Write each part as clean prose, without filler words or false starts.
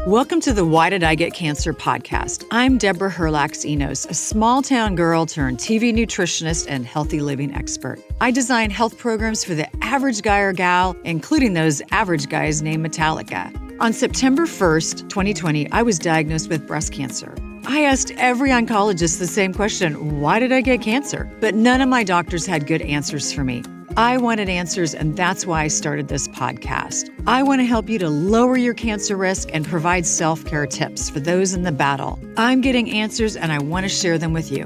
Welcome to the Why Did I Get Cancer podcast. I'm Deborah Herlax-Enos, a small-town girl turned TV nutritionist and healthy living expert. I design health programs for the average guy or gal, including those average guys named Metallica. On September 1st, 2020, I was diagnosed with breast cancer. I asked every oncologist the same question, why did I get cancer? But none of my doctors had good answers for me. I wanted answers, and that's why I started this podcast. I want to help you to lower your cancer risk and provide self-care tips for those in the battle. I'm getting answers, and I want to share them with you.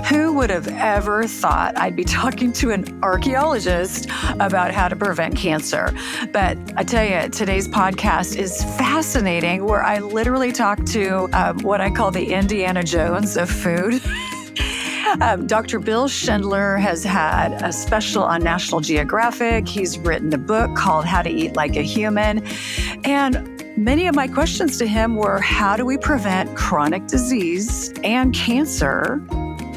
Who would have ever thought I'd be talking to an archaeologist about how to prevent cancer? But I tell you, today's podcast is fascinating, where I literally talk to what I call the Indiana Jones of food. Dr. Bill Schindler has had a special on National Geographic. He's written a book called How to Eat Like a Human. And many of my questions to him were, how do we prevent chronic disease and cancer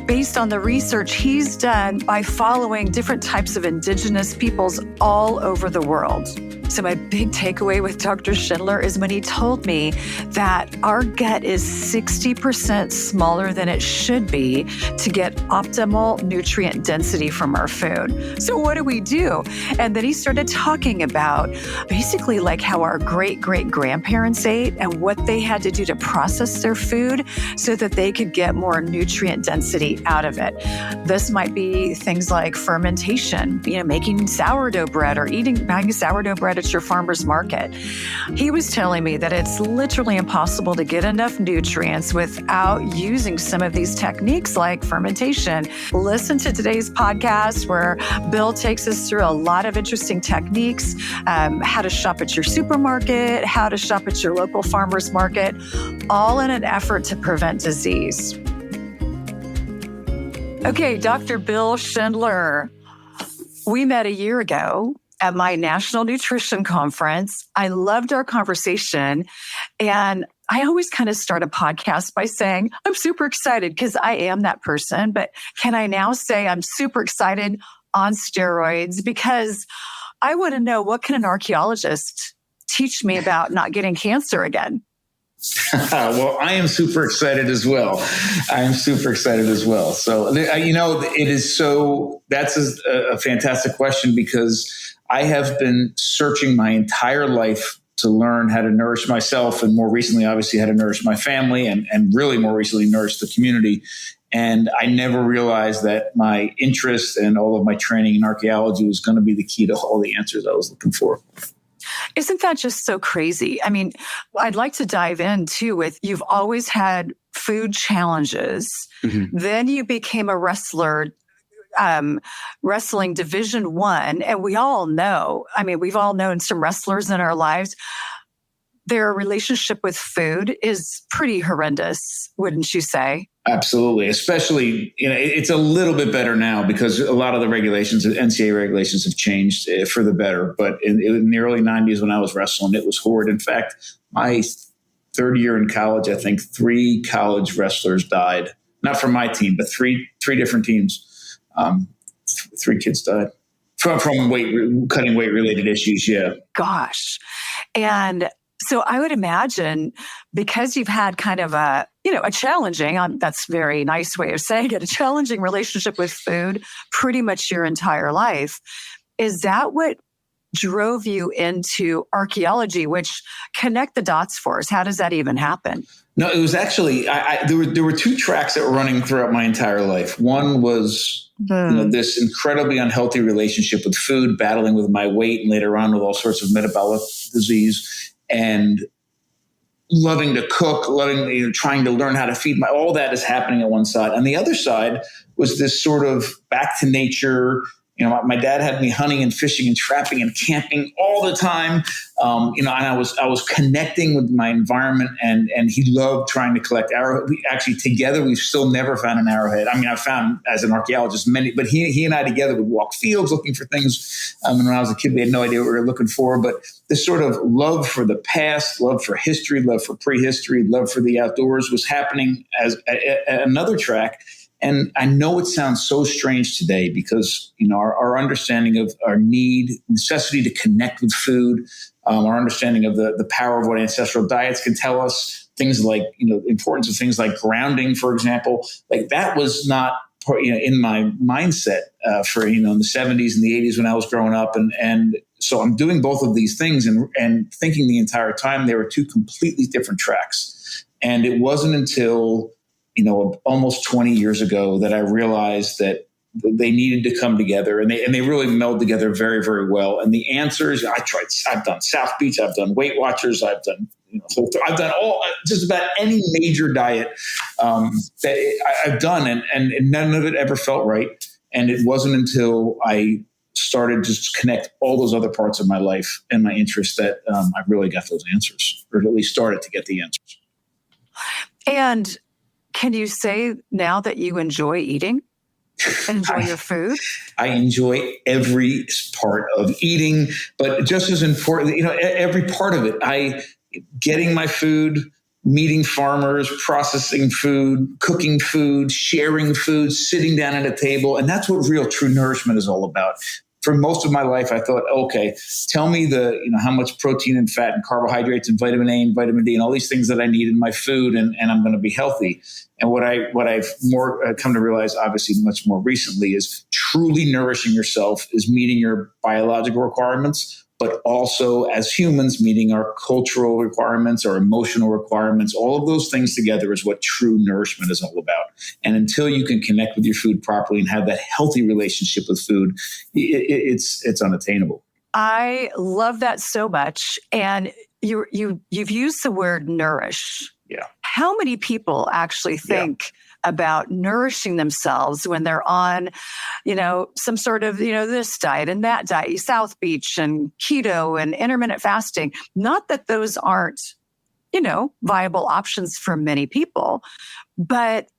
based on the research he's done by following different types of indigenous peoples all over the world? So my big takeaway with Dr. Schindler is when he told me that our gut is 60% smaller than it should be to get optimal nutrient density from our food. So what do we do? And then he started talking about basically like how our great-great-grandparents ate and what they had to do to process their food so that they could get more nutrient density out of it. This might be things like fermentation, making sourdough bread or buying sourdough bread at your farmer's market. He was telling me that it's literally impossible to get enough nutrients without using some of these techniques like fermentation. Listen to today's podcast where Bill takes us through a lot of interesting techniques, how to shop at your supermarket, how to shop at your local farmer's market, all in an effort to prevent disease. Okay, Dr. Bill Schindler, we met a year ago at my National Nutrition Conference. I loved our conversation. And I always kind of start a podcast by saying, I'm super excited because I am that person. But can I now say I'm super excited on steroids? Because I want to know, what can an archaeologist teach me about not getting cancer again? Well, I am super excited as well. So, it is that's a fantastic question, because I have been searching my entire life to learn how to nourish myself, and more recently, obviously, how to nourish my family, and really more recently, nourish the community. And I never realized that my interest and all of my training in archaeology was going to be the key to all the answers I was looking for. Isn't that just so crazy? I mean, I'd like to dive in too with, you've always had food challenges. Mm-hmm. Then you became a wrestler, wrestling Division I. And we all know, we've all known some wrestlers in our lives. Their relationship with food is pretty horrendous, wouldn't you say? Absolutely. Especially, it's a little bit better now because a lot of the regulations, NCAA regulations, have changed for the better. But in the early 90s when I was wrestling, it was horrid. In fact, my third year in college, I think 3 college wrestlers died. Not from my team, but three different teams. 3 kids died from cutting weight related issues. Yeah. Gosh. And so I would imagine, because you've had kind of a challenging, that's a very nice way of saying it, a challenging relationship with food pretty much your entire life. Is that what drove you into archaeology, which connect the dots for us? How does that even happen? No, it was actually, there were 2 tracks that were running throughout my entire life. One was this incredibly unhealthy relationship with food, battling with my weight, and later on with all sorts of metabolic disease, and loving to cook, trying to learn how to feed all that is happening on one side. On the other side was this sort of back to nature. My dad had me hunting and fishing and trapping and camping all the time. And I was connecting with my environment, and he loved trying to collect arrowhead. Together, we've still never found an arrowhead. I've found, as an archaeologist, many, but he and I together would walk fields looking for things. And when I was a kid, we had no idea what we were looking for, but this sort of love for the past, love for history, love for prehistory, love for the outdoors was happening as another track. And I know it sounds so strange today because, our understanding of our necessity to connect with food, our understanding of the power of what ancestral diets can tell us, things like, the importance of things like grounding, for example, like that was not in my mindset for, in the 70s and the 80s when I was growing up. And so I'm doing both of these things and thinking the entire time they were two completely different tracks. And it wasn't until, almost 20 years ago that I realized that they needed to come together, and they really meld together very, very well. And the answers, I've done South Beach, I've done Weight Watchers, I've done, I've done just about any major diet that I've done, and none of it ever felt right. And it wasn't until I started to connect all those other parts of my life and my interests that I really got those answers, or at least started to get the answers. And can you say now that you enjoy eating? Enjoy your food? I enjoy every part of eating, but just as important, every part of it. Getting my food, meeting farmers, processing food, cooking food, sharing food, sitting down at a table. And that's what real true nourishment is all about. For most of my life, I thought, okay, tell me how much protein and fat and carbohydrates and vitamin A and vitamin D and all these things that I need in my food, and I'm going to be healthy. And what I've more come to realize, obviously much more recently, is truly nourishing yourself is meeting your biological requirements, but also as humans meeting our cultural requirements, our emotional requirements. All of those things together is what true nourishment is all about. And until you can connect with your food properly and have that healthy relationship with food, it's unattainable. I love that so much. And you've used the word nourish. Yeah. How many people actually think about nourishing themselves when they're on, some sort of, this diet and that diet, South Beach and keto and intermittent fasting? Not that those aren't, viable options for many people, but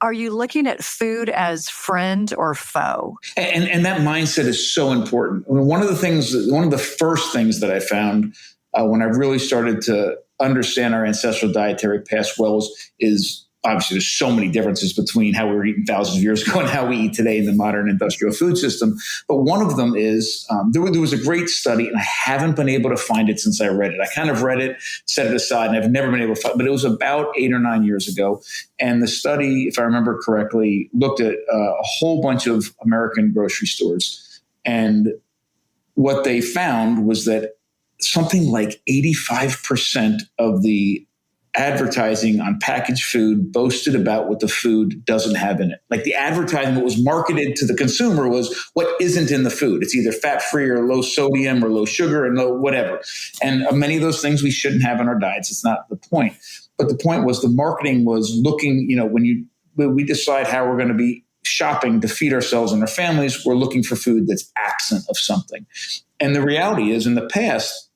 are you looking at food as friend or foe? And that mindset is so important. One of the first things that I found when I really started to understand our ancestral dietary past wells is obviously there's so many differences between how we were eating thousands of years ago and how we eat today in the modern industrial food system. But one of them is there was a great study, and I haven't been able to find it since I read it. I kind of read it, set it aside, and I've never been able to find it. But it was about 8 or 9 years ago. And the study, if I remember correctly, looked at a whole bunch of American grocery stores. And what they found was that something like 85% of the advertising on packaged food boasted about what the food doesn't have in it. Like the advertising that was marketed to the consumer was what isn't in the food. It's either fat-free or low sodium or low sugar and low whatever. And many of those things we shouldn't have in our diets. It's not the point. But the point was the marketing was looking, when we decide how we're going to be shopping to feed ourselves and our families, we're looking for food that's absent of something. And the reality is in the past,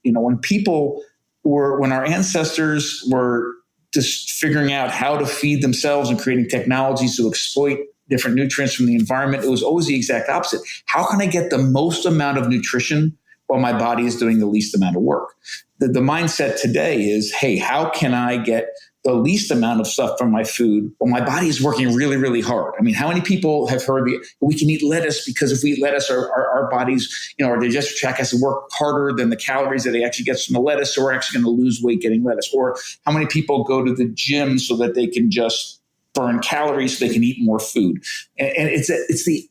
when our ancestors were just figuring out how to feed themselves and creating technologies to exploit different nutrients from the environment, it was always the exact opposite. How can I get the most amount of nutrition while my body is doing the least amount of work? The mindset today is, hey, how can I get the least amount of stuff from my food while my body is working really, really hard? I mean, how many people have heard we can eat lettuce because if we eat lettuce, our bodies, our digestive tract has to work harder than the calories that it actually gets from the lettuce, so we're actually going to lose weight getting lettuce? Or how many people go to the gym so that they can just burn calories so they can eat more food? And it's the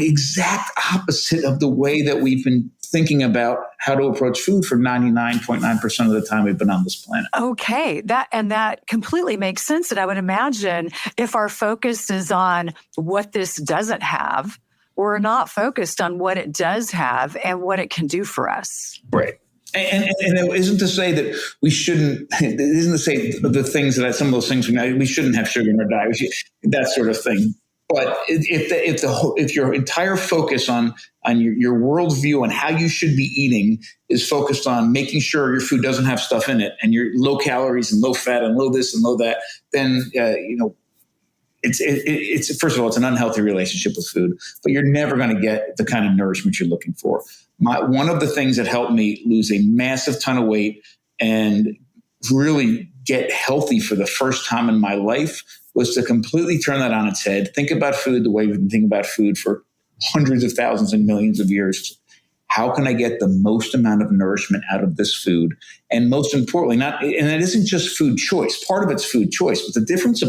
exact opposite of the way that we've been thinking about how to approach food for 99.9% of the time we've been on this planet. Okay, that completely makes sense. And I would imagine if our focus is on what this doesn't have, we're not focused on what it does have and what it can do for us. Right. And it isn't to say that we shouldn't. It isn't to say the things some of those things we shouldn't have sugar in our diet, that sort of thing. But if your entire focus on your worldview and how you should be eating is focused on making sure your food doesn't have stuff in it and you're low calories and low fat and low this and low that, then it's first of all, it's an unhealthy relationship with food. But you're never going to get the kind of nourishment you're looking for. One of the things that helped me lose a massive ton of weight and really get healthy for the first time in my life was to completely turn that on its head, think about food the way we've been thinking about food for hundreds of thousands and millions of years. How can I get the most amount of nourishment out of this food? And most importantly, and it isn't just food choice. Part of it's food choice, but the difference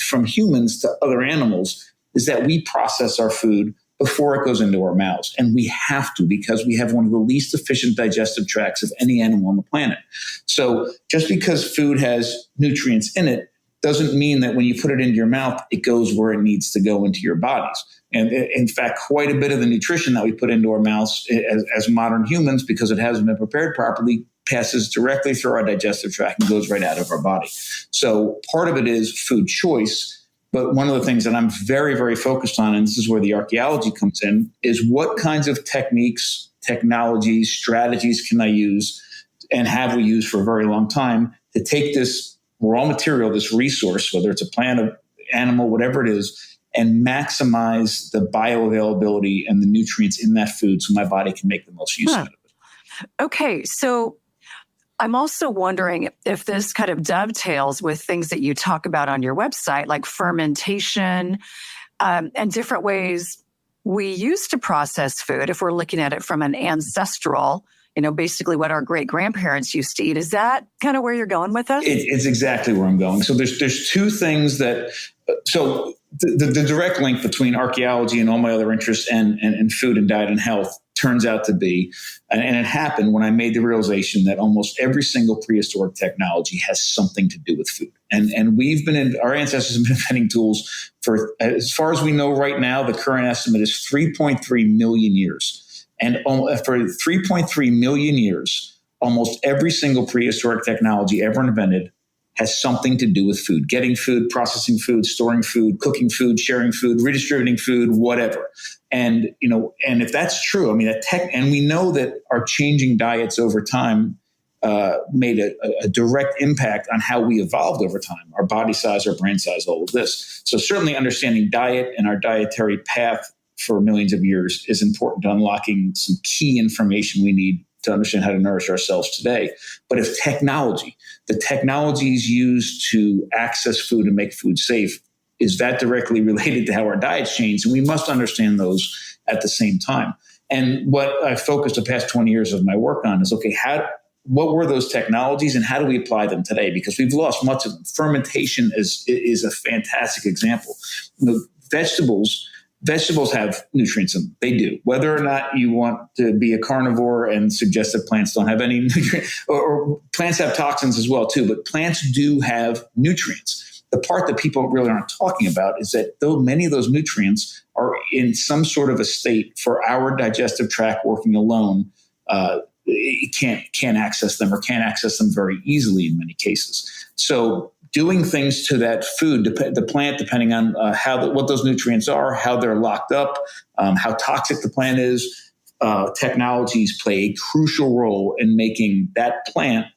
from humans to other animals is that we process our food before it goes into our mouths. And we have to, because we have one of the least efficient digestive tracts of any animal on the planet. So just because food has nutrients in it doesn't mean that when you put it into your mouth, it goes where it needs to go into your bodies. And in fact, quite a bit of the nutrition that we put into our mouths as modern humans, because it hasn't been prepared properly, passes directly through our digestive tract and goes right out of our body. So part of it is food choice. But one of the things that I'm very, very focused on, and this is where the archaeology comes in, is what kinds of techniques, technologies, strategies can I use and have we used for a very long time to take this raw material, this resource, whether it's a plant, an animal, whatever it is, and maximize the bioavailability and the nutrients in that food so my body can make the most use out of it. Okay, so I'm also wondering if this kind of dovetails with things that you talk about on your website, like fermentation and different ways we used to process food. If we're looking at it from an ancestral, basically what our great grandparents used to eat. Is that kind of where you're going with this? It's exactly where I'm going. So there's two things that, so the direct link between archaeology and all my other interests and food and diet and health turns out to be, and it happened when I made the realization that almost every single prehistoric technology has something to do with food. And our ancestors have been inventing tools for, as far as we know right now, the current estimate is 3.3 million years. And for 3.3 million years, almost every single prehistoric technology ever invented has something to do with food, getting food, processing food, storing food, cooking food, sharing food, redistributing food, whatever. And, and if that's true, and we know that our changing diets over time made a direct impact on how we evolved over time, our body size, our brain size, all of this. So certainly understanding diet and our dietary path for millions of years is important to unlocking some key information we need to understand how to nourish ourselves today. But if the technologies used to access food and make food safe, is that directly related to how our diets change? And we must understand those at the same time. And what I focused the past 20 years of my work on is, okay, what were those technologies and how do we apply them today? Because we've lost much of them. Fermentation is a fantastic example. Vegetables have nutrients in them. They do. Whether or not you want to be a carnivore and suggest that plants don't have any nutrients, or plants have toxins as well too, but plants do have nutrients. The part that people really aren't talking about is that though many of those nutrients are in some sort of a state for our digestive tract working alone, it can't access them, or can't access them very easily in many cases. So doing things to that food, the plant, depending on what those nutrients are, how they're locked up, how toxic the plant is, technologies play a crucial role in making that plant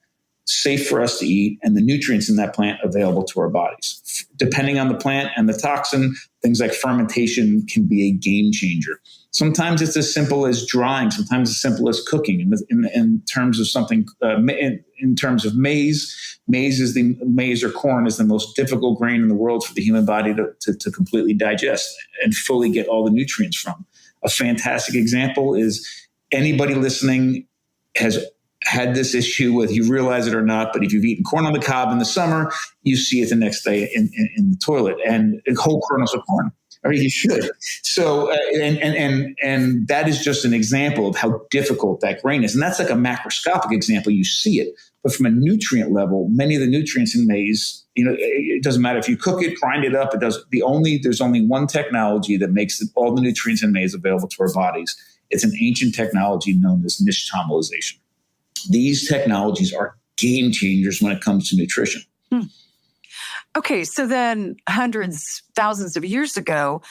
safe for us to eat and the nutrients in that plant available to our bodies. Depending on the plant and the toxin, things like fermentation can be a game changer. Sometimes it's as simple as drying. Sometimes it's as simple as cooking. In terms of something, in terms of maize or corn is the most difficult grain in the world for the human body to completely digest and fully get all the nutrients from. A fantastic example is anybody listening has had this issue, whether you realize it or not, but if you've eaten corn on the cob in the summer, you see it the next day in the toilet, and whole kernels of corn. Or you should. So, and that is just an example of how difficult that grain is. And that's like a macroscopic example. You see it. But from a nutrient level, many of the nutrients in maize, it doesn't matter if you cook it, grind it up. There's only one technology that makes all the nutrients in maize available to our bodies. It's an ancient technology known as nixtamalization. These technologies are game changers when it comes to nutrition. Okay, so then hundreds, thousands of years ago,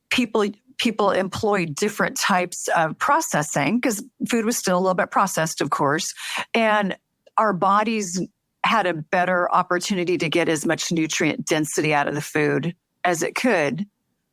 people employed different types of processing because food was still a little bit processed, of course, and our bodies had a better opportunity to get as much nutrient density out of the food as it could.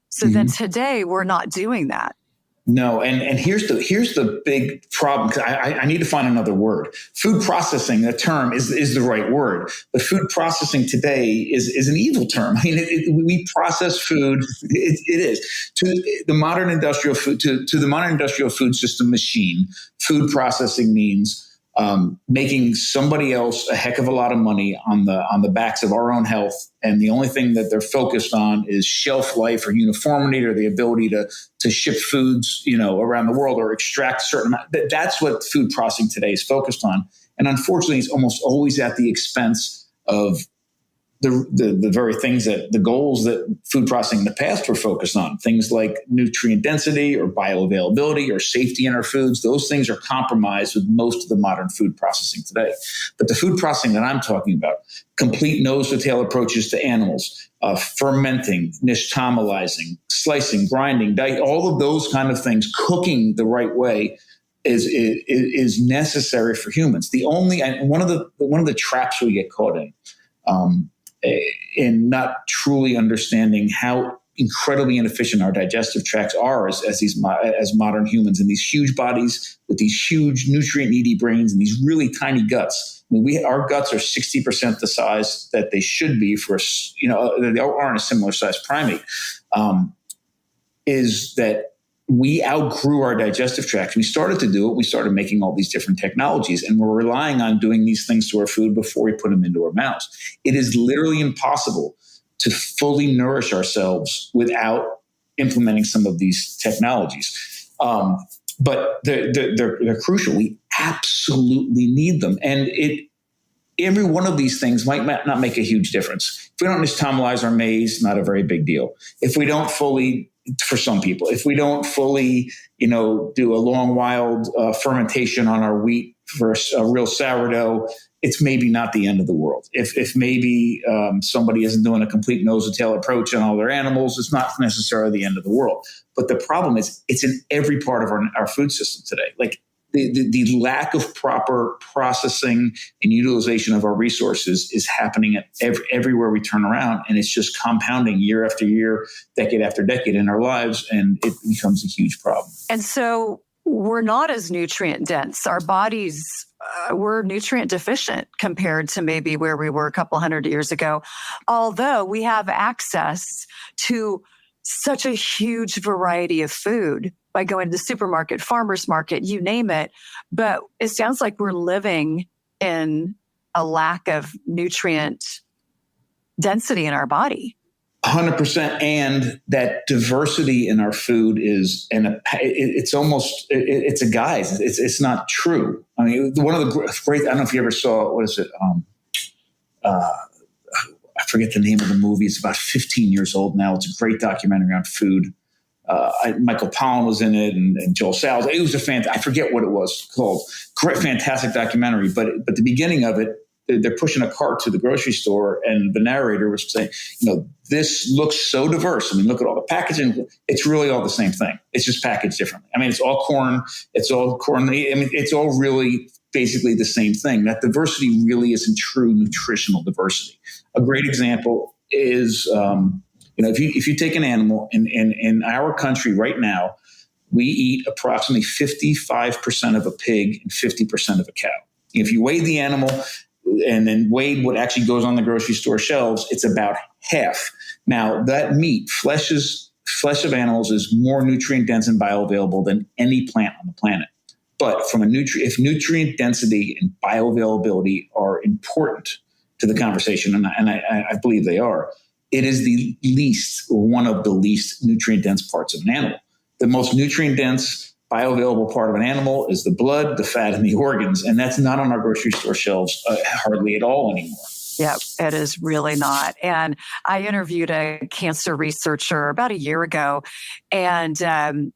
So then today we're not doing that. No, and here's the big problem. 'Cause I need to find another word. Food processing, the term is the right word, but food processing today is an evil term. I mean, we process food. It is to the modern industrial food to the modern industrial food system machine. Food processing means making somebody else a heck of a lot of money on the backs of our own health, and the only thing that they're focused on is shelf life or uniformity or the ability to ship foods, around the world or extract a certain amount. That's what food processing today is focused on, and unfortunately, it's almost always at the expense of the very things the goals that food processing in the past were focused on, things like nutrient density or bioavailability or safety in our foods. Those things are compromised with most of the modern food processing today. But the food processing that I'm talking about, complete nose-to-tail approaches to animals, fermenting, nixtamalizing, slicing, grinding, all of those kind of things, cooking the right way is necessary for humans. One of the traps we get caught in not truly understanding how incredibly inefficient our digestive tracts are as modern humans in these huge bodies with these huge nutrient-needy brains and these really tiny guts. I mean, our guts are 60% the size that they should be for, they aren't a similar sized primate. Is that we outgrew our digestive tract. We started to do it. We started making all these different technologies, and we're relying on doing these things to our food before we put them into our mouths. It is literally impossible to fully nourish ourselves without implementing some of these technologies. But they're crucial. We absolutely need them. And every one of these things might not make a huge difference. If we don't nixtamalize our maize, not a very big deal. If we don't fully, for some people, if we don't fully, do a long, wild fermentation on our wheat for a real sourdough, it's maybe not the end of the world. If maybe somebody isn't doing a complete nose-to-tail approach on all their animals, it's not necessarily the end of the world. But the problem is it's in every part of our food system today. Like the lack of proper processing and utilization of our resources is happening at everywhere we turn around, and it's just compounding year after year, decade after decade in our lives, and it becomes a huge problem. And so we're not as nutrient dense. Our bodies, we're nutrient deficient compared to maybe where we were a couple hundred years ago, although we have access to such a huge variety of food by going to the supermarket, farmer's market, you name it. But it sounds like we're living in a lack of nutrient density in our body. 100%. And that diversity in our food it's a guise. It's not true. I mean, one of the great, I don't know if you ever saw, what is it? I forget the name of the movie. It's about 15 years old now. It's a great documentary on food. Michael Pollan was in it, and Joel Salz. It was I forget what it was called. Great, fantastic documentary. But the beginning of it, they're pushing a cart to the grocery store, and the narrator was saying, this looks so diverse. I mean, look at all the packaging. It's really all the same thing. It's just packaged differently. I mean, it's all corn. It's all corn. I mean, it's all really basically the same thing. That diversity really isn't true nutritional diversity. A great example is, if you take an animal in our country right now, we eat approximately 55% of a pig and 50% of a cow. If you weigh the animal and then weighed what actually goes on the grocery store shelves, it's about half. Now, that meat, flesh of animals is more nutrient dense and bioavailable than any plant on the planet. But if nutrient density and bioavailability are important to the conversation, and I believe they are, it is the least, or one of the least nutrient dense parts of an animal. The most nutrient dense bioavailable part of an animal is the blood, the fat, and the organs. And that's not on our grocery store shelves hardly at all anymore. Yeah, it is really not. And I interviewed a cancer researcher about a year ago, and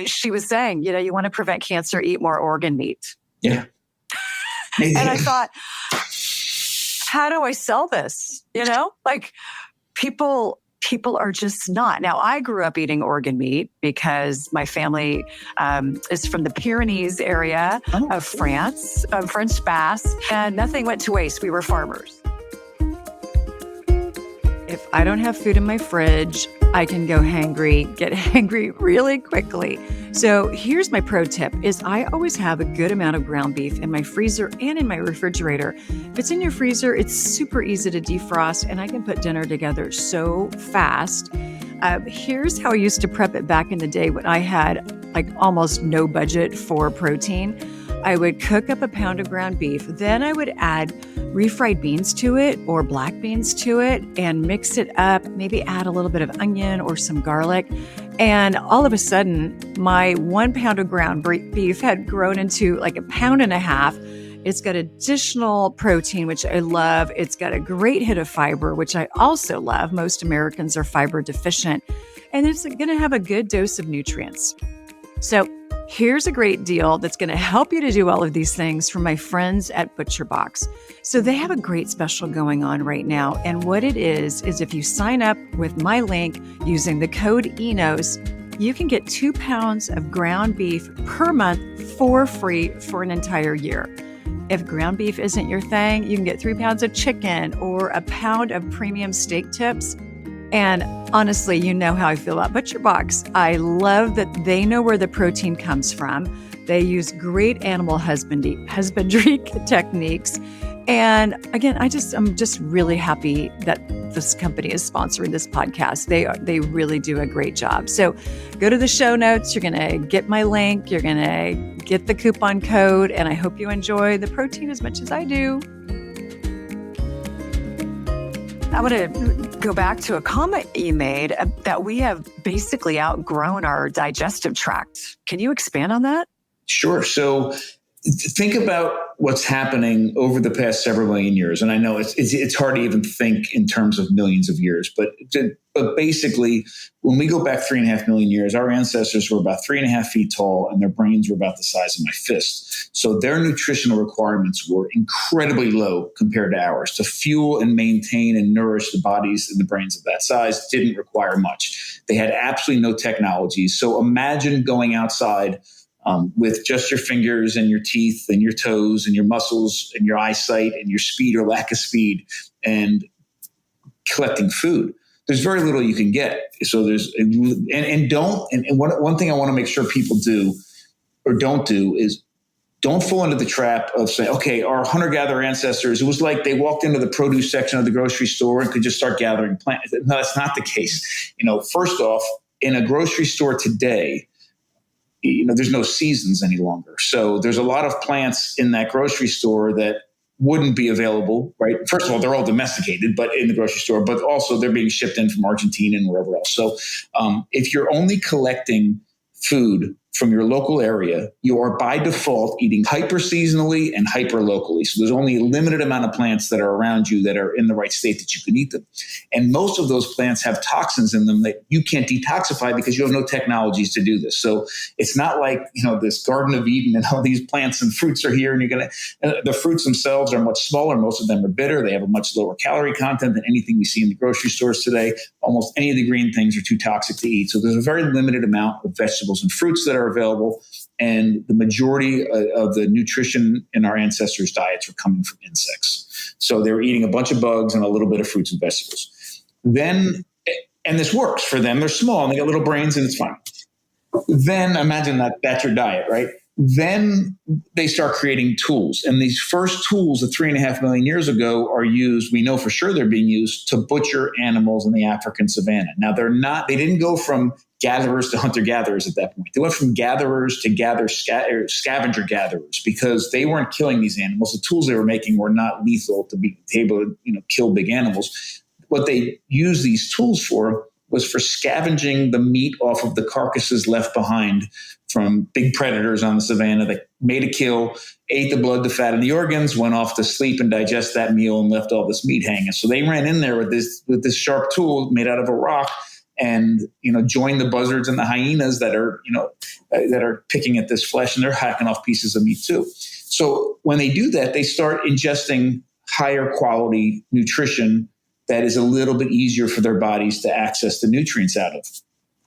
she was saying, you want to prevent cancer, eat more organ meat. Yeah. And I thought, how do I sell this? People are just not. Now, I grew up eating organ meat because my family is from the Pyrenees area of France, French Basque, and nothing went to waste. We were farmers. If I don't have food in my fridge, I can get hangry really quickly. So here's my pro tip is I always have a good amount of ground beef in my freezer and in my refrigerator. If it's in your freezer, it's super easy to defrost and I can put dinner together so fast. Here's how I used to prep it back in the day when I had like almost no budget for protein. I would cook up a pound of ground beef. Then I would add refried beans to it or black beans to it and mix it up, maybe add a little bit of onion or some garlic. And all of a sudden, my 1 pound of ground beef had grown into like a pound and a half. It's got additional protein, which I love. It's got a great hit of fiber, which I also love. Most Americans are fiber deficient. And it's going to have a good dose of nutrients. So here's a great deal that's going to help you to do all of these things from my friends at ButcherBox. So they have a great special going on right now. And what it is if you sign up with my link using the code ENOS, you can get 2 pounds of ground beef per month for free for an entire year. If ground beef isn't your thing, you can get 3 pounds of chicken or a pound of premium steak tips. And honestly, you know how I feel about ButcherBox. I love that they know where the protein comes from. They use great animal husbandry techniques. And again, I'm just really happy that this company is sponsoring this podcast. They really do a great job. So go to the show notes. You're going to get my link. You're going to get the coupon code. And I hope you enjoy the protein as much as I do. I want to go back to a comment you made that we have basically outgrown our digestive tract. Can you expand on that? Sure. So think about what's happening over the past several million years. And I know it's hard to even think in terms of millions of years, but basically, when we go back 3.5 million years, our ancestors were about 3.5 feet tall and their brains were about the size of my fist. So their nutritional requirements were incredibly low compared to ours. To fuel and maintain and nourish the bodies and the brains of that size didn't require much. They had absolutely no technology. So imagine going outside with just your fingers and your teeth and your toes and your muscles and your eyesight and your speed or lack of speed and collecting food. There's very little you can get. So one thing I want to make sure people do or don't do is don't fall into the trap of saying, okay, our hunter-gatherer ancestors, it was like they walked into the produce section of the grocery store and could just start gathering plants. No, that's not the case. First off, in a grocery store today, there's no seasons any longer. So there's a lot of plants in that grocery store that wouldn't be available, right? First of all, they're all domesticated, but in the grocery store, but also they're being shipped in from Argentina and wherever else. So if you're only collecting food from your local area, you are by default eating hyper seasonally and hyper locally. So there's only a limited amount of plants that are around you that are in the right state that you can eat them. And most of those plants have toxins in them that you can't detoxify because you have no technologies to do this. So it's not like, this Garden of Eden and all these plants and fruits are here and the fruits themselves are much smaller. Most of them are bitter. They have a much lower calorie content than anything we see in the grocery stores today. Almost any of the green things are too toxic to eat. So there's a very limited amount of vegetables and fruits that are available, and the majority of the nutrition in our ancestors' diets were coming from insects. So they were eating a bunch of bugs and a little bit of fruits and vegetables. And this works for them. They're small and they got little brains and it's fine. Then imagine that's your diet, right? Then they start creating tools. And these first tools of 3.5 million years ago are used, we know for sure they're being used to butcher animals in the African savanna. Now they didn't go from gatherers to hunter-gatherers at that point. They went from gatherers to scavenger gatherers because they weren't killing these animals. The tools they were making were not lethal to be able to, kill big animals. What they used these tools for was for scavenging the meat off of the carcasses left behind from big predators on the savannah that made a kill, ate the blood, the fat, and the organs, went off to sleep and digest that meal and left all this meat hanging. So they ran in there with this sharp tool made out of a rock and, joined the buzzards and the hyenas that are picking at this flesh, and they're hacking off pieces of meat too. So when they do that, they start ingesting higher quality nutrition that is a little bit easier for their bodies to access the nutrients out of.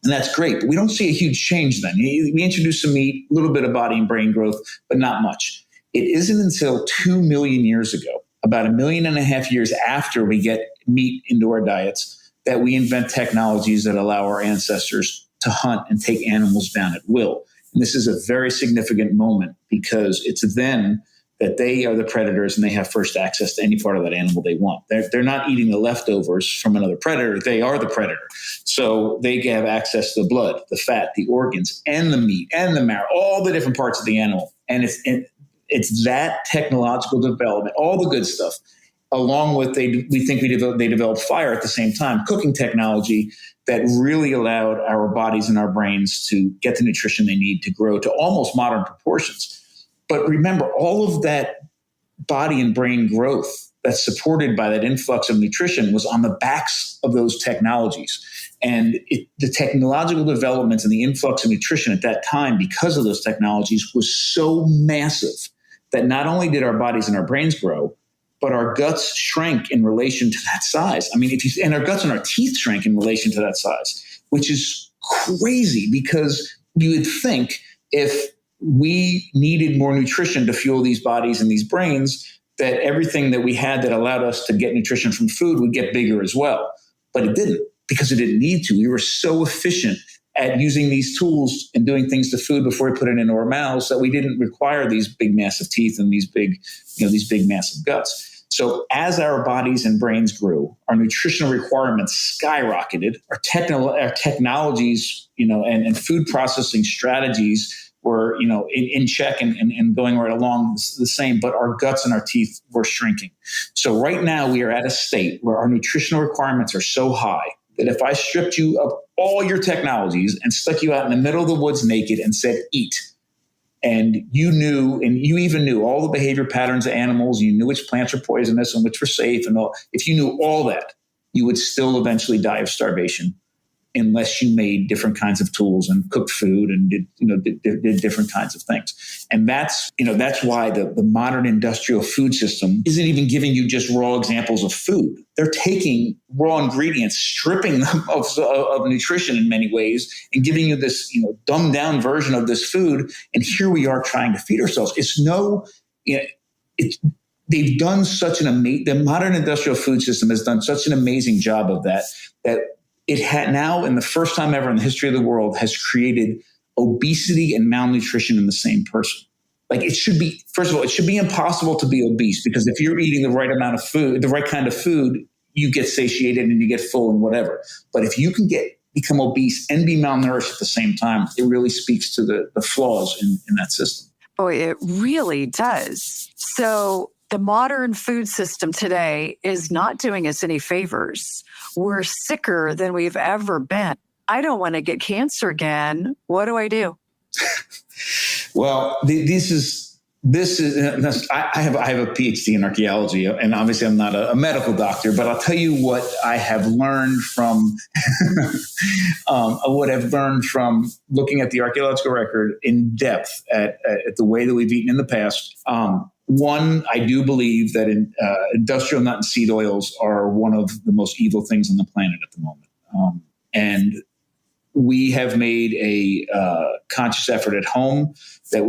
And that's great, but we don't see a huge change then. We introduce some meat, a little bit of body and brain growth, but not much. It isn't until 2 million years ago, about 1.5 million years after we get meat into our diets, that we invent technologies that allow our ancestors to hunt and take animals down at will. And this is a very significant moment because it's then that they are the predators and they have first access to any part of that animal they want. They're not eating the leftovers from another predator. They are the predator. So they have access to the blood, the fat, the organs, and the meat, and the marrow, all the different parts of the animal. And it's that technological development, all the good stuff, along with they developed fire at the same time, cooking technology that really allowed our bodies and our brains to get the nutrition they need to grow to almost modern proportions. But remember, all of that body and brain growth that's supported by that influx of nutrition was on the backs of those technologies. And the technological developments and the influx of nutrition at that time, because of those technologies, was so massive that not only did our bodies and our brains grow, but our guts shrank in relation to that size. I mean, and our guts and our teeth shrank in relation to that size, which is crazy because you would think if we needed more nutrition to fuel these bodies and these brains, that everything that we had that allowed us to get nutrition from food would get bigger as well. But it didn't, because it didn't need to. We were so efficient at using these tools and doing things to food before we put it into our mouths that we didn't require these big, massive teeth and these big, massive guts. So as our bodies and brains grew, our nutritional requirements skyrocketed. Our technologies, and food processing strategies were, in check and going right along the same, but our guts and our teeth were shrinking. So right now we are at a state where our nutritional requirements are so high that if I stripped you of all your technologies and stuck you out in the middle of the woods naked and said, eat, and you even knew all the behavior patterns of animals, you knew which plants were poisonous and which were safe and all, if you knew all that, you would still eventually die of starvation unless you made different kinds of tools and cooked food and did different kinds of things. And that's why the modern industrial food system isn't even giving you just raw examples of food. They're taking raw ingredients, stripping them of nutrition in many ways, and giving you this, dumbed down version of this food. And here we are trying to feed ourselves. They've done such the modern industrial food system has done such an amazing job of that it had now, in the first time ever in the history of the world, has created obesity and malnutrition in the same person. Like first of all, it should be impossible to be obese, because if you're eating the right amount of food, the right kind of food, you get satiated and you get full and whatever. But if you can become obese and be malnourished at the same time, it really speaks to the flaws in that system. Oh, it really does. So the modern food system today is not doing us any favors. We're sicker than we've ever been. I don't want to get cancer again. What do I do? Well, this is. I have a PhD in archaeology, and obviously I'm not a medical doctor, but I'll tell you what I have learned from looking at the archaeological record in depth at the way that we've eaten in the past. One, I do believe that industrial nut and seed oils are one of the most evil things on the planet at the moment. And we have made a conscious effort at home that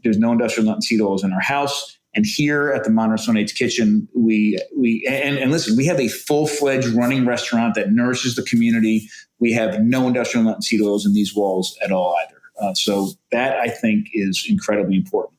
there's no industrial nut and seed oils in our house. And here at the Modern Stone Age Kitchen, we listen, we have a full-fledged running restaurant that nourishes the community. We have no industrial nut and seed oils in these walls at all either. So that, I think, is incredibly important.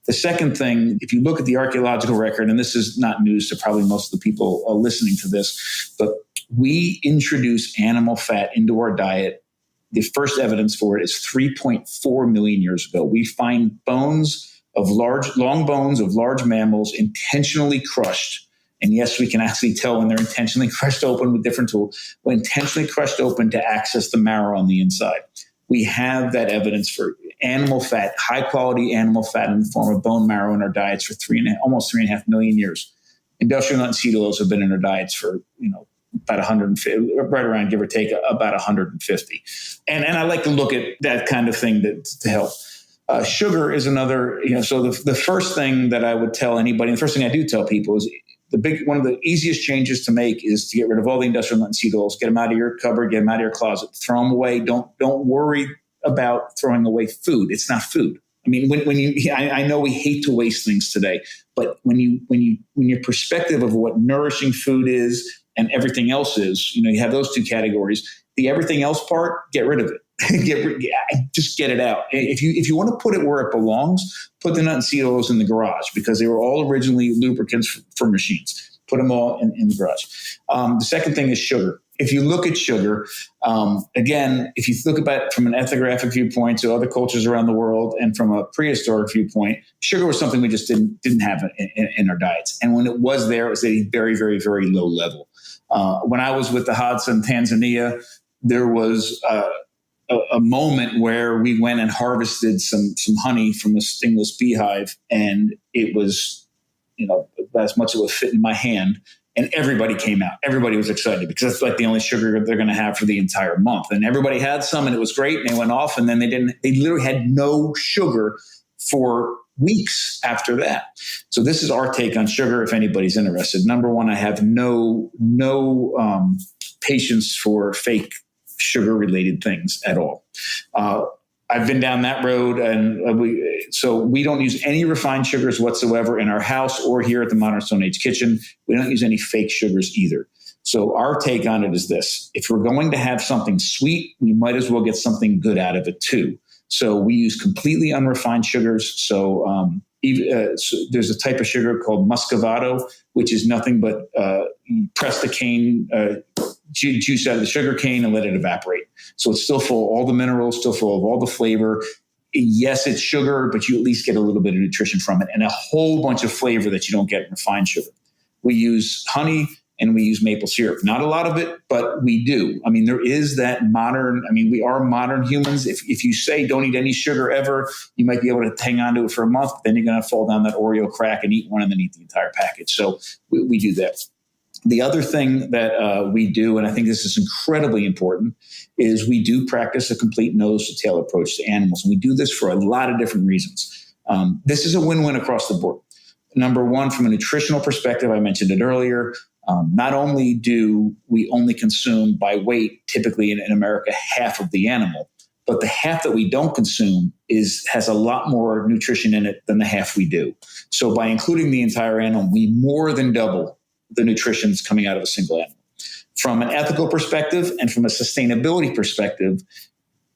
The second thing, if you look at the archaeological record, and this is not news to probably most of the people listening to this, but we introduce animal fat into our diet. The first evidence for it is 3.4 million years ago. We find long bones of large mammals intentionally crushed. And yes, we can actually tell when they're intentionally crushed open with different tools, but intentionally crushed open to access the marrow on the inside. We have that evidence for animal fat, high quality animal fat in the form of bone marrow in our diets for almost 3.5 million years. Industrial nut and seed oils have been in our diets for, about 150, right around, give or take, about 150. And I like to look at that kind of thing to help. Sugar is another, so the first thing that I would tell anybody, the first thing I do tell people is one of the easiest changes to make is to get rid of all the industrial nut and seed oils, get them out of your cupboard, get them out of your closet, throw them away. Don't worry about throwing away food. It's not food. I mean, I know we hate to waste things today, but when your perspective of what nourishing food is and everything else is, you have those two categories. The everything else part, get rid of it. Just get it out. If you want to put it where it belongs, put the nut and seed oils in the garage, because they were all originally lubricants for machines. Put them all in the garage. The second thing is sugar. If you look at sugar, again, if you look at it from an ethnographic viewpoint to other cultures around the world, and from a prehistoric viewpoint, sugar was something we just didn't have in our diets. And when it was there, it was at a very, very, very low level. When I was with the Hadza in Tanzania, there was a moment where we went and harvested some honey from a stingless beehive, and it was, as much as it would fit in my hand, and everybody came out. Everybody was excited because that's like the only sugar they're going to have for the entire month. And everybody had some, and it was great, and they went off, and then they literally had no sugar for weeks after that. So this is our take on sugar, if anybody's interested. Number one, I have no patience for fake sugar-related things at all. I've been down that road, and we don't use any refined sugars whatsoever in our house or here at the Modern Stone Age Kitchen. We don't use any fake sugars either. So our take on it is this: if we're going to have something sweet, we might as well get something good out of it too. So we use completely unrefined sugars. So there's a type of sugar called muscovado, which is nothing but press the cane, juice out of the sugar cane and let it evaporate. So it's still full of all the minerals, still full of all the flavor. Yes, it's sugar, but you at least get a little bit of nutrition from it and a whole bunch of flavor that you don't get in refined sugar. We use honey and we use maple syrup. Not a lot of it, but we do. I mean, there is that we are modern humans. If you say don't eat any sugar ever, you might be able to hang on to it for a month, but then you're going to fall down that Oreo crack and eat one and then eat the entire package. So we do that. The other thing that we do, and I think this is incredibly important, is we do practice a complete nose to tail approach to animals. And we do this for a lot of different reasons. This is a win-win across the board. Number one, from a nutritional perspective, I mentioned it earlier. Not only do we only consume by weight, typically in America, half of the animal, but the half that we don't consume has a lot more nutrition in it than the half we do. So by including the entire animal, we more than double the nutrition that's coming out of a single animal. From an ethical perspective and from a sustainability perspective,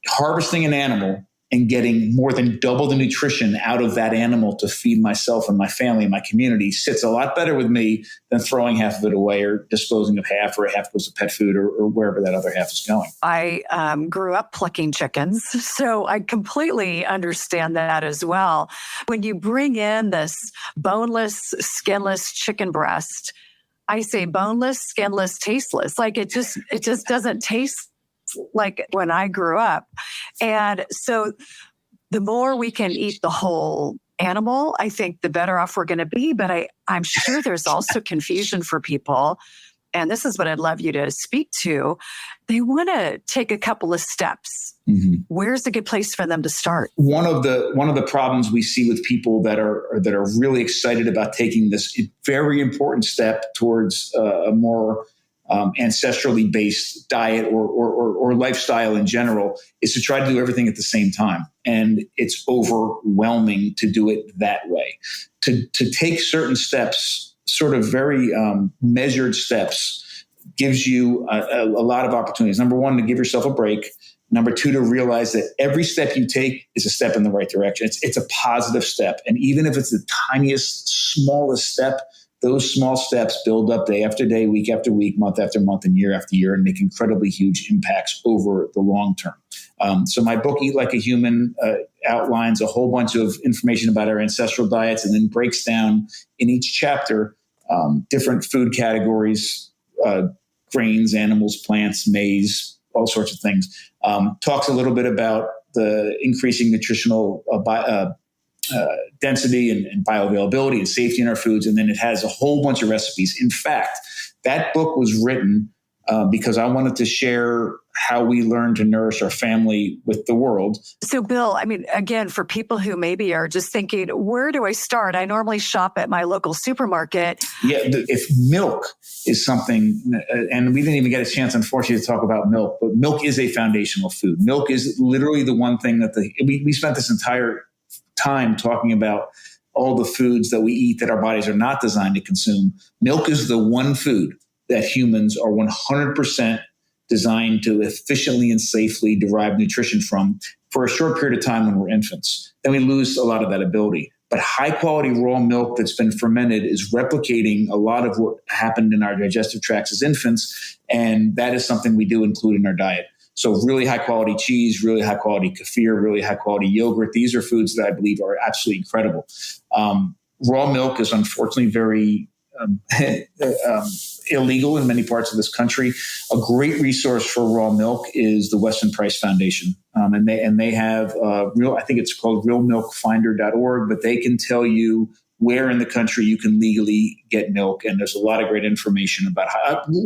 harvesting an animal and getting more than double the nutrition out of that animal to feed myself and my family and my community sits a lot better with me than throwing half of it away or disposing of half, or half goes to pet food or wherever that other half is going. I grew up plucking chickens, so I completely understand that as well. When you bring in this boneless, skinless chicken breast, I say boneless, skinless, tasteless. Like it just doesn't taste like when I grew up. And so the more we can eat the whole animal, I think the better off we're going to be. But I'm sure there's also confusion for people. And this is what I'd love you to speak to. They want to take a couple of steps. Mm-hmm. Where's a good place for them to start? One of the problems we see with people that are really excited about taking this very important step towards a more ancestrally based diet or lifestyle in general is to try to do everything at the same time. And it's overwhelming to do it that way. To take certain steps, sort of very measured steps, gives you a lot of opportunities. Number one, to give yourself a break. Number two, to realize that every step you take is a step in the right direction. It's a positive step. And even if it's the tiniest, smallest step, those small steps build up day after day, week after week, month after month, and year after year, and make incredibly huge impacts over the long term. So my book, Eat Like a Human, outlines a whole bunch of information about our ancestral diets and then breaks down in each chapter different food categories, grains, animals, plants, maize, all sorts of things. Talks a little bit about the increasing nutritional density and bioavailability and safety in our foods. And then it has a whole bunch of recipes. In fact, that book was written because I wanted to share how we learn to nourish our family with the world. So, Bill, I mean, again, for people who maybe are just thinking, where do I start? I normally shop at my local supermarket. Yeah, if milk is something, and we didn't even get a chance, unfortunately, to talk about milk, but milk is a foundational food. Milk is literally the one thing that we spent this entire time talking about all the foods that we eat that our bodies are not designed to consume. Milk is the one food that humans are 100% designed to efficiently and safely derive nutrition from for a short period of time when we're infants. Then we lose a lot of that ability. But high quality raw milk that's been fermented is replicating a lot of what happened in our digestive tracts as infants. And that is something we do include in our diet. So really high quality cheese, really high quality kefir, really high quality yogurt. These are foods that I believe are absolutely incredible. Raw milk is unfortunately very illegal in many parts of this country. A great resource for raw milk is the Weston Price Foundation. And they have I think it's called realmilkfinder.org, but they can tell you where in the country you can legally get milk. And there's a lot of great information about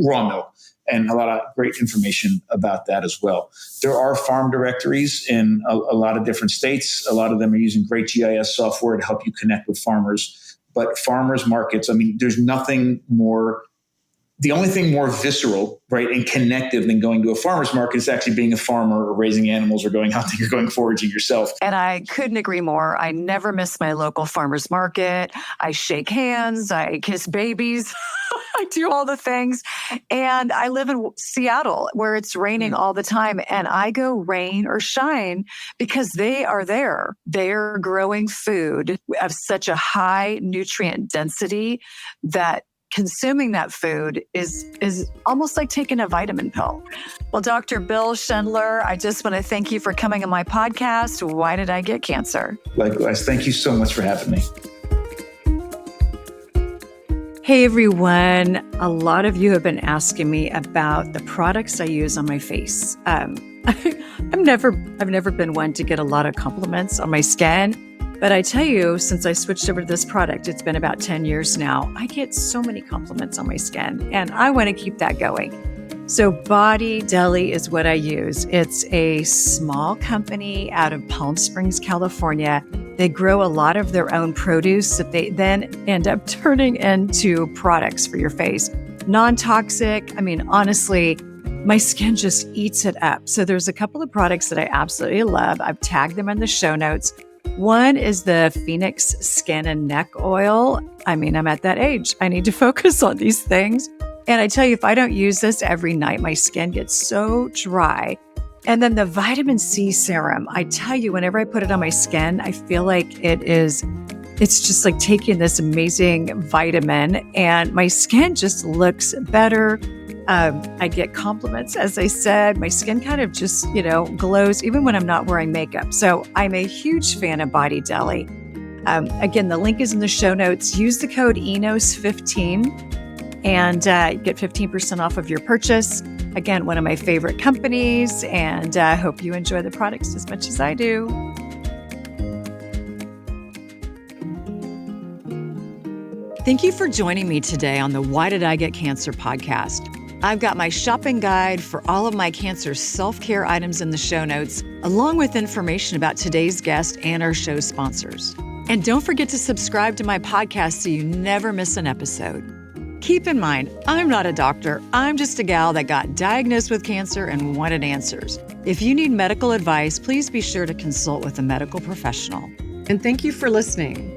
raw milk and a lot of great information about that as well. There are farm directories in a lot of different states. A lot of them are using great GIS software to help you connect with farmers. But farmers markets, I mean, there's nothing more, the only thing more visceral, right, and connective than going to a farmer's market is actually being a farmer or raising animals or going hunting or going foraging yourself. And I couldn't agree more. I never miss my local farmer's market. I shake hands. I kiss babies. I do all the things. And I live in Seattle where it's raining all the time. And I go rain or shine because they are there. They're growing food of such a high nutrient density that consuming that food is almost like taking a vitamin pill. Well, Dr. Bill Schindler, I just want to thank you for coming on my podcast, Why Did I Get Cancer? Likewise. Thank you so much for having me. Hey, everyone. A lot of you have been asking me about the products I use on my face. I've never been one to get a lot of compliments on my skin. But I tell you, since I switched over to this product, it's been about 10 years now, I get so many compliments on my skin, and I want to keep that going. So Body Deli is what I use. It's a small company out of Palm Springs, California. They grow a lot of their own produce that they then end up turning into products for your face. Non-toxic. I mean, honestly, my skin just eats it up. So there's a couple of products that I absolutely love. I've tagged them in the show notes. One is the Phoenix Skin and Neck Oil. I mean, I'm at that age. I need to focus on these things. And I tell you, if I don't use this every night, my skin gets so dry. And then the vitamin C serum, I tell you, whenever I put it on my skin, I feel like it's just like taking this amazing vitamin and my skin just looks better. I get compliments, as I said. My skin kind of just, glows even when I'm not wearing makeup. So I'm a huge fan of Body Deli. Again, the link is in the show notes. Use the code ENOS15 and get 15% off of your purchase. Again, one of my favorite companies, and I hope you enjoy the products as much as I do. Thank you for joining me today on the Why Did I Get Cancer podcast. I've got my shopping guide for all of my cancer self-care items in the show notes, along with information about today's guest and our show sponsors. And don't forget to subscribe to my podcast so you never miss an episode. Keep in mind, I'm not a doctor. I'm just a gal that got diagnosed with cancer and wanted answers. If you need medical advice, please be sure to consult with a medical professional. And thank you for listening.